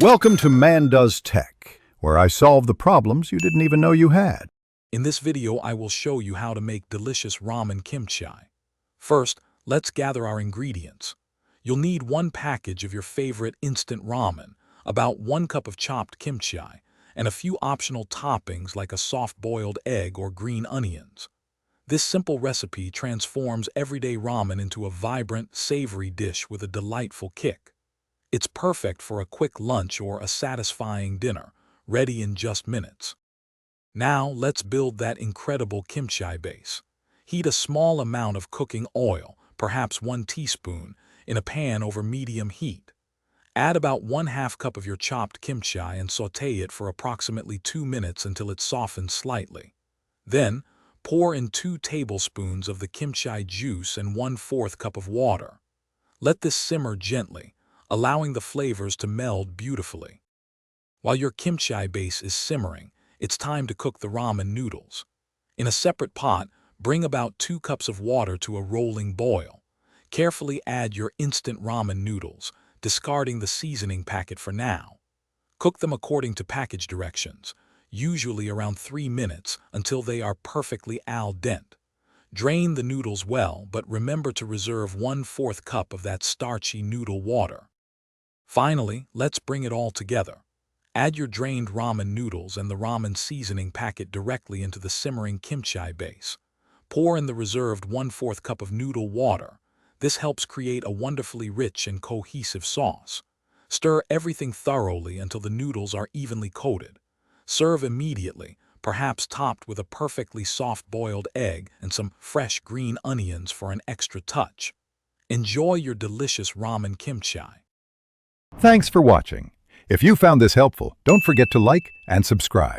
Welcome to Man Does Tech, where I solve the problems you didn't even know you had. In this video, I will show you how to make delicious ramen kimchi. First, let's gather our ingredients. You'll need 1 package of your favorite instant ramen, about 1 cup of chopped kimchi, and a few optional toppings like a soft-boiled egg or green onions. This simple recipe transforms everyday ramen into a vibrant, savory dish with a delightful kick. It's perfect for a quick lunch or a satisfying dinner, ready in just minutes. Now, let's build that incredible kimchi base. Heat a small amount of cooking oil, perhaps 1 teaspoon, in a pan over medium heat. Add about 1/2 cup of your chopped kimchi and sauté it for approximately 2 minutes until it softens slightly. Then, pour in 2 tablespoons of the kimchi juice and 1/4 cup of water. Let this simmer gently, allowing the flavors to meld beautifully. While your kimchi base is simmering, it's time to cook the ramen noodles. In a separate pot, bring about 2 cups of water to a rolling boil. Carefully add your instant ramen noodles, discarding the seasoning packet for now. Cook them according to package directions, usually around 3 minutes until they are perfectly al dente. Drain the noodles well, but remember to reserve 1/4 cup of that starchy noodle water. Finally, let's bring it all together. Add your drained ramen noodles and the ramen seasoning packet directly into the simmering kimchi base. Pour in the reserved 1/4 cup of noodle water. This helps create a wonderfully rich and cohesive sauce. Stir everything thoroughly until the noodles are evenly coated. Serve immediately, perhaps topped with a perfectly soft-boiled egg and some fresh green onions for an extra touch. Enjoy your delicious ramen kimchi. Thanks for watching. If you found this helpful, don't forget to like and subscribe.